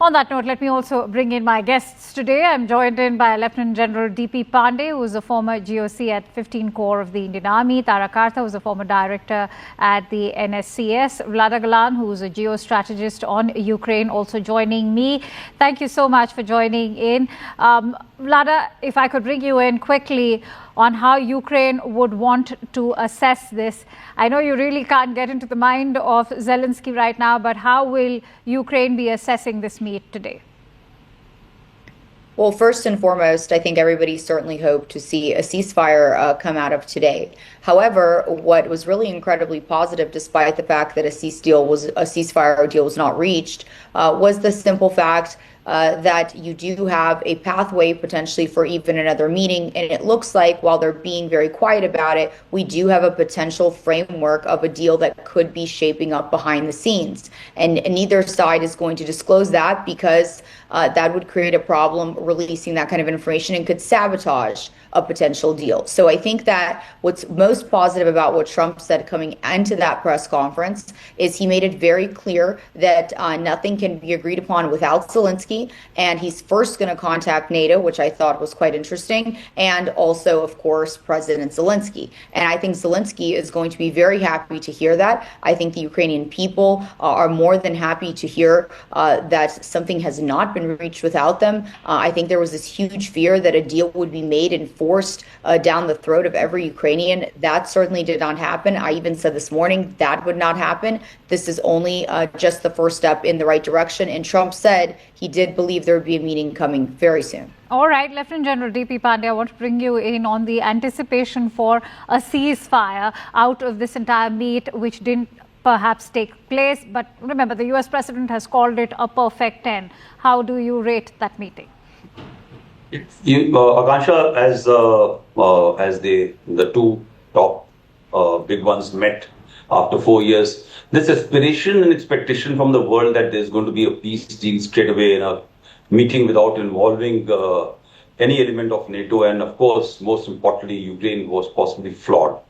On that note, let me also bring in my guests today. I'm joined in by Lieutenant General D.P. Pandey, who is a former GOC at 15 Corps of the Indian Army. Tara Kartha, who is a former director at the NSCS. Vlada Galan, who is a geostrategist on Ukraine, also joining me. Thank you so much for joining in. Vlada, if I could bring you in quickly on how Ukraine would want to assess this. I know you really can't get into the mind of Zelenskyy right now, but how will Ukraine be assessing this meet today? Well, first and foremost, I think everybody certainly hoped to see a ceasefire come out of today. However, what was really incredibly positive, despite the fact that a ceasefire deal was not reached, was the simple fact that you do have a pathway potentially for even another meeting. And it looks like, while they're being very quiet about it, we do have a potential framework of a deal that could be shaping up behind the scenes. And neither side is going to disclose that, because that would create a problem releasing that kind of information and could sabotage a potential deal. So I think that what's most positive about what Trump said coming into that press conference is he made it very clear that nothing can be agreed upon without Zelenskyy, and he's first going to contact NATO, which I thought was quite interesting, and also, of course, President Zelenskyy. And I think Zelenskyy is going to be very happy to hear that. I think the Ukrainian people are more than happy to hear that something has not been reached without them. I think there was this huge fear that a deal would be made and forced down the throat of every Ukrainian. That certainly did not happen. I even said this morning that would not happen. This is only just the first step in the right direction. And Trump said he did believe there would be a meeting coming very soon. All right, Lieutenant General D.P. Pandey, I want to bring you in on the anticipation for a ceasefire out of this entire meet, which didn't perhaps take place. But remember, the U.S. President has called it a perfect 10. How do you rate that meeting? Akansha, as the two top big ones met after 4 years, this aspiration and expectation from the world that there's going to be a peace deal straight away in a meeting without involving any element of NATO, and of course, most importantly, Ukraine, was possibly flawed.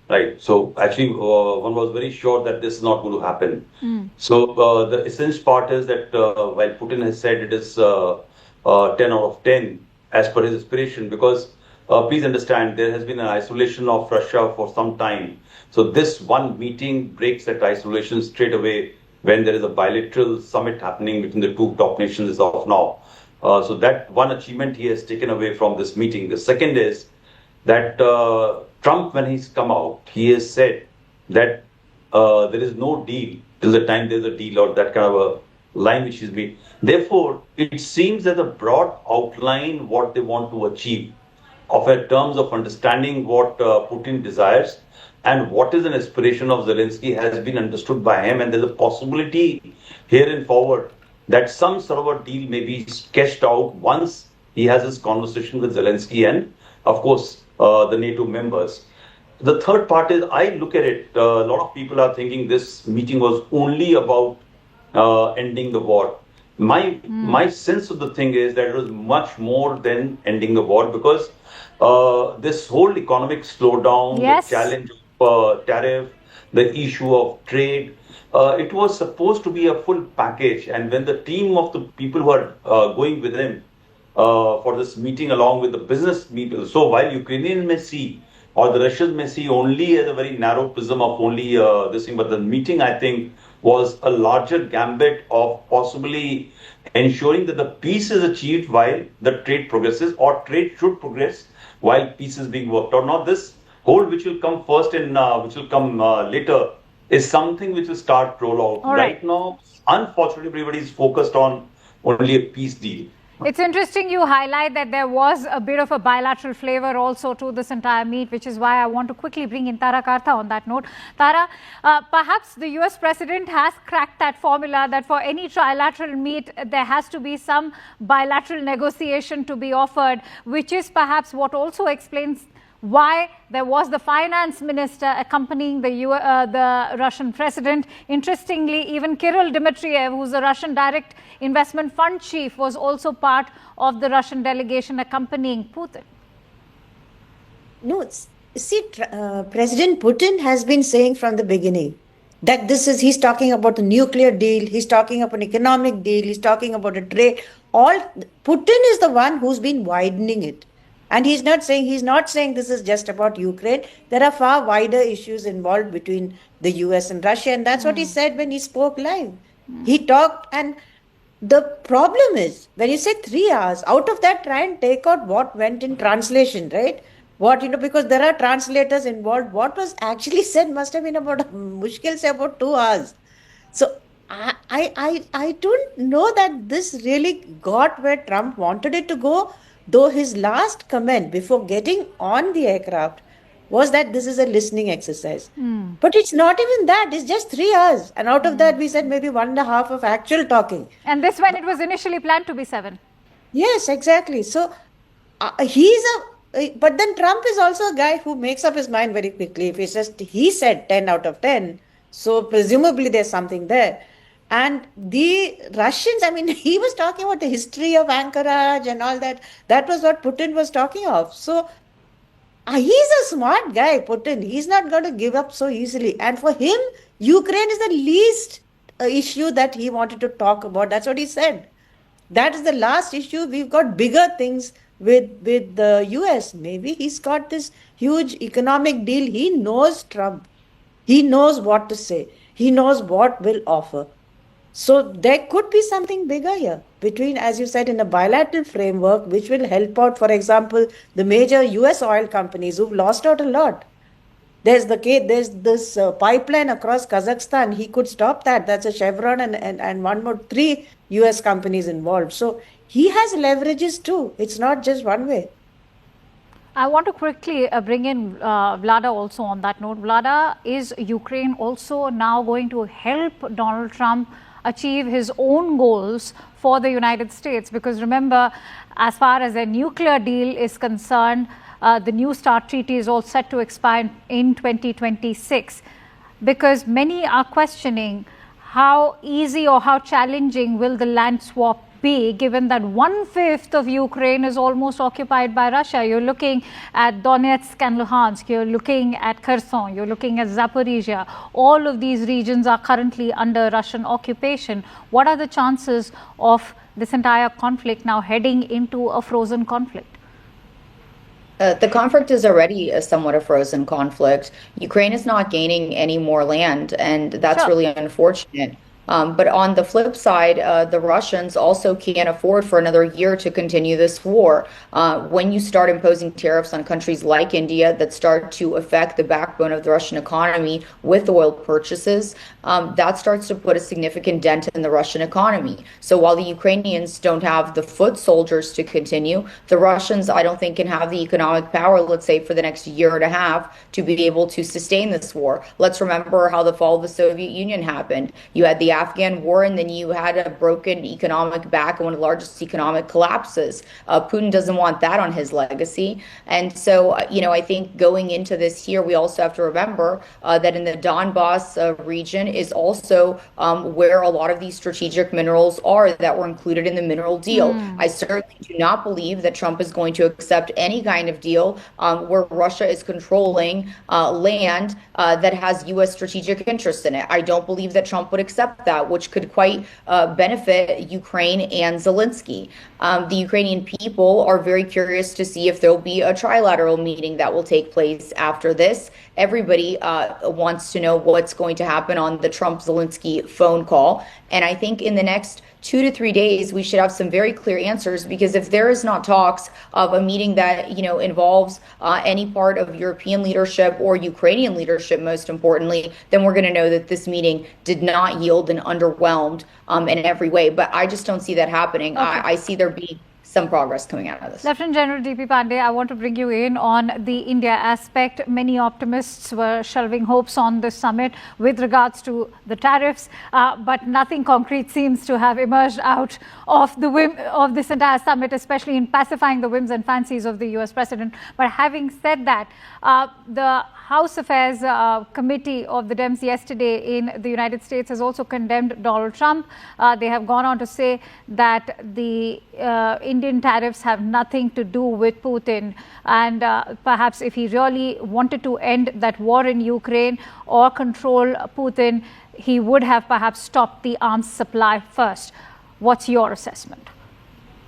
Right. So actually, one was very sure that this is not going to happen. So the essence part is that while Putin has said it is 10 out of 10 as per his aspiration, because please understand, there has been an isolation of Russia for some time. So this one meeting breaks that isolation straight away when there is a bilateral summit happening between the two top nations as of now. So that one achievement he has taken away from this meeting. The second is that Trump, when he's come out, he has said that there is no deal till the time there's a deal, or that kind of a line which is made. Therefore, it seems that the broad outline what they want to achieve of in terms of understanding what Putin desires and what is an aspiration of Zelenskyy has been understood by him, and there's a possibility here and forward that some sort of a deal may be sketched out once he has his conversation with Zelenskyy and, of course, the NATO members. The third part is, I look at it, a lot of people are thinking this meeting was only about ending the war. My sense of the thing is that it was much more than ending the war, because this whole economic slowdown, the challenge of tariff, the issue of trade, it was supposed to be a full package. And when the team of the people who are going with him for this meeting, along with the business people, so while Ukrainians may see, or the Russians may see only as a very narrow prism of only this thing, but the meeting, I think, was a larger gambit of possibly ensuring that the peace is achieved while the trade progresses, or trade should progress while peace is being worked out. Now, this whole, which will come first and which will come later, is something which will start roll out. Right now, unfortunately, everybody is focused on only a peace deal. It's interesting you highlight that there was a bit of a bilateral flavor also to this entire meet, which is why I want to quickly bring in Tara Kartha on that note. Tara, perhaps the US President has cracked that formula that for any trilateral meet, there has to be some bilateral negotiation to be offered, which is perhaps what also explains why there was the finance minister accompanying the Russian president. Interestingly, even Kirill Dmitriev, who's a Russian direct investment fund chief, was also part of the Russian delegation accompanying Putin. No, see, President Putin has been saying from the beginning That he's talking about a nuclear deal, he's talking about an economic deal, he's talking about a trade. Putin is the one who's been widening it. And he's not saying this is just about Ukraine. There are far wider issues involved between the US and Russia. And that's what he said when he spoke live. He talked, and the problem is when you say 3 hours, out of that, try and take out what went in translation, right? Because there are translators involved. What was actually said must have been about, mushkil se about 2 hours. So I don't know that this really got where Trump wanted it to go, though his last comment before getting on the aircraft was that this is a listening exercise. But it's not even that, it's just 3 hours. And out of that, we said maybe 1.5 of actual talking. And this when it was initially planned to be 7. Yes, exactly. So but then Trump is also a guy who makes up his mind very quickly. If he said 10 out of 10, so presumably there's something there. And the Russians, I mean, he was talking about the history of Anchorage and all that. That was what Putin was talking of. So he's a smart guy, Putin. He's not going to give up so easily. And for him, Ukraine is the least issue that he wanted to talk about. That's what he said. That is the last issue. We've got bigger things with the US. Maybe he's got this huge economic deal. He knows Trump. He knows what to say. He knows what will offer. So there could be something bigger here between, as you said, in a bilateral framework, which will help out, for example, the major US oil companies who've lost out a lot. There's this pipeline across Kazakhstan. He could stop that. That's a Chevron and one more, 3 US companies involved. So he has leverages too. It's not just one way. I want to quickly bring in Vlada also on that note. Vlada, is Ukraine also now going to help Donald Trump achieve his own goals for the United States? Because remember, as far as a nuclear deal is concerned, the New START treaty is all set to expire in 2026. Because many are questioning how easy or how challenging will the land swap be, given that 1/5 of Ukraine is almost occupied by Russia. You're looking at Donetsk and Luhansk, you're looking at Kherson, you're looking at Zaporizhia. All of these regions are currently under Russian occupation. What are the chances of this entire conflict now heading into a frozen conflict? The conflict is already somewhat a frozen conflict. Ukraine is not gaining any more land, and that's Sure. really unfortunate. But on the flip side, the Russians also can't afford for another year to continue this war. When you start imposing tariffs on countries like India that start to affect the backbone of the Russian economy with oil purchases, that starts to put a significant dent in the Russian economy. So while the Ukrainians don't have the foot soldiers to continue, the Russians, I don't think, can have the economic power, let's say, for the next year and a half to be able to sustain this war. Let's remember how the fall of the Soviet Union happened. You had the Afghan war, and then you had a broken economic back and one of the largest economic collapses. Putin doesn't want that on his legacy. And so, I think going into this year, we also have to remember that in the Donbass region is also where a lot of these strategic minerals are that were included in the mineral deal. I certainly do not believe that Trump is going to accept any kind of deal where Russia is controlling land that has U.S. strategic interest in it. I don't believe that Trump would accept that, which could quite benefit Ukraine and Zelenskyy. The Ukrainian people are very curious to see if there'll be a trilateral meeting that will take place after this. Everybody wants to know what's going to happen on the Trump-Zelenskyy phone call. And I think in the next 2 to 3 days, we should have some very clear answers, because if there is not talks of a meeting that, involves any part of European leadership or Ukrainian leadership, most importantly, then we're going to know that this meeting did not yield and underwhelmed in every way. But I just don't see that happening. Okay. I see there being some progress coming out of this. Lieutenant General D.P. Pandey, I want to bring you in on the India aspect. Many optimists were shelving hopes on this summit with regards to the tariffs, but nothing concrete seems to have emerged out of this entire summit, especially in pacifying the whims and fancies of the U.S. president. But having said that, the House Affairs Committee of the Dems yesterday in the United States has also condemned Donald Trump. They have gone on to say that the Indian tariffs have nothing to do with Putin, and perhaps if he really wanted to end that war in Ukraine or control Putin, he would have perhaps stopped the arms supply first. What's your assessment?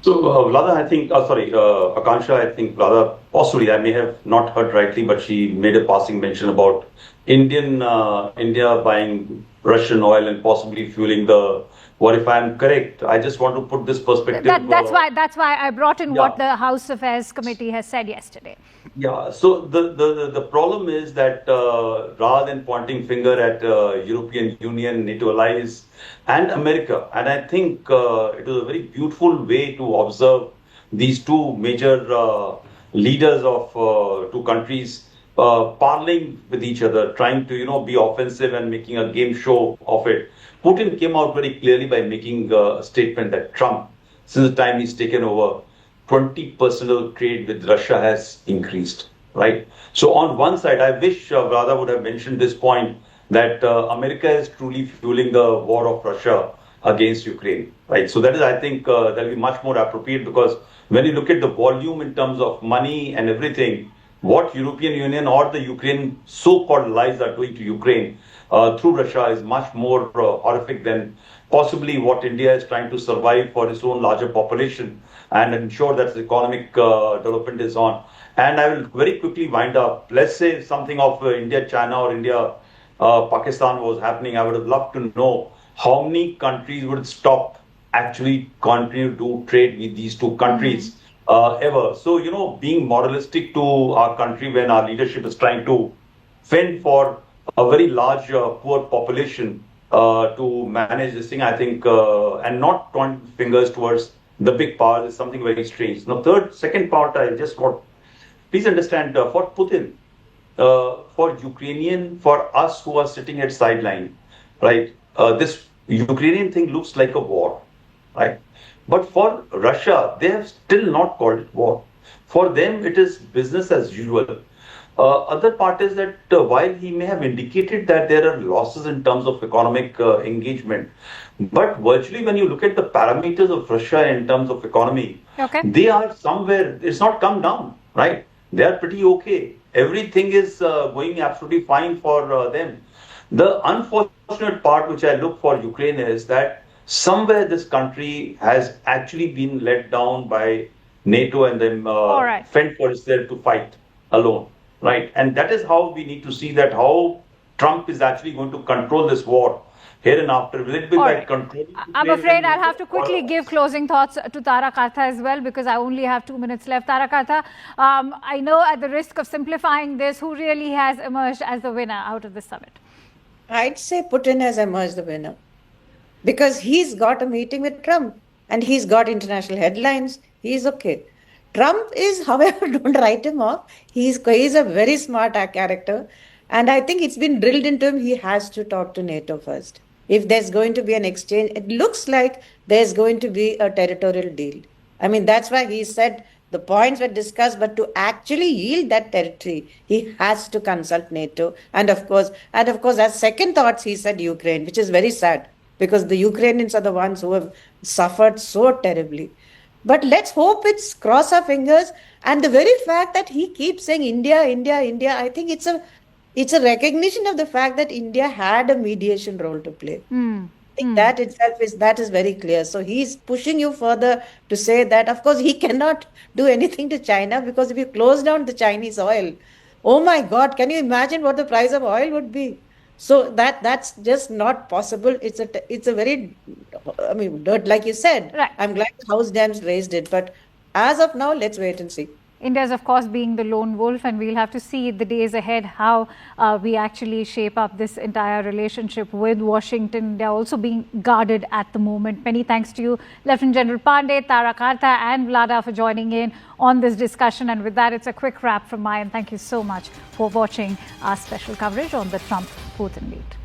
So, Vlada, I think, Akansha, I think, Vlada, possibly, I may have not heard rightly, but she made a passing mention about India buying Russian oil and possibly fueling the war. If I'm correct, I just want to put this perspective. That's why I brought in what the House Affairs Committee has said yesterday. Yeah, so the problem is that rather than pointing finger at European Union, NATO allies, and America, and I think it was a very beautiful way to observe these two major leaders of two countries parlaying with each other, trying to be offensive and making a game show of it. Putin came out very clearly by making a statement that Trump, since the time he's taken over, 20% of trade with Russia has increased, right? So on one side, I wish Radha would have mentioned this point that America is truly fueling the war of Russia against Ukraine, right? So that is, I think, that will be much more appropriate, because when you look at the volume in terms of money and everything, what European Union or the Ukraine so-called allies are doing to Ukraine through Russia is much more horrific than possibly what India is trying to survive for its own larger population and ensure that the economic development is on. And I will very quickly wind up. Let's say something of India-China or India-Pakistan was happening. I would have loved to know how many countries would stop actually continue to trade with these two countries ever. So, being moralistic to our country when our leadership is trying to fend for a very large poor population to manage this thing, I think, and not pointing fingers towards the big powers is something very strange. Now, second part, I just want, please understand, for Putin, for Ukrainian, for us who are sitting at sideline, right, this Ukrainian thing looks like a war, right? But for Russia, they have still not called it war. For them, it is business as usual. Other part is that while he may have indicated that there are losses in terms of economic engagement, but virtually when you look at the parameters of Russia in terms of economy, they are somewhere, it's not come down, right? They are pretty okay. Everything is going absolutely fine for them. The unfortunate part which I look for Ukraine is that somewhere this country has actually been let down by NATO and them fend for itself to fight alone. Right, and that is how we need to see that how Trump is actually going to control this war here and after. Will it be by controlling? I'm afraid I'll have to quickly give closing thoughts to Tara Kartha as well, because I only have 2 minutes left. Tara Kartha, I know at the risk of simplifying this, who really has emerged as the winner out of this summit? I'd say Putin has emerged the winner, because he's got a meeting with Trump and he's got international headlines. He's okay. Trump is, however, don't write him off. He's a very smart character. And I think it's been drilled into him. He has to talk to NATO first. If there's going to be an exchange, it looks like there's going to be a territorial deal. I mean, that's why he said the points were discussed, but to actually yield that territory, he has to consult NATO. And of course, as second thoughts, he said Ukraine, which is very sad, because the Ukrainians are the ones who have suffered so terribly. But let's hope cross our fingers. And the very fact that he keeps saying India, India, India, I think it's a recognition of the fact that India had a mediation role to play. I think that itself is very clear. So he's pushing you further to say that, of course, he cannot do anything to China, because if you close down the Chinese oil, oh my God, can you imagine what the price of oil would be? So that's just not possible. It's a very, like you said, right. I'm glad the House Dems raised it, but as of now, let's wait and see. India is, of course, being the lone wolf, and we'll have to see the days ahead how we actually shape up this entire relationship with Washington. They're also being guarded at the moment. Many thanks to you, Lieutenant General Pandey, Tara Kartha and Vlada for joining in on this discussion. And with that, it's a quick wrap from my end. Thank you so much for watching our special coverage on the Trump-Putin meet.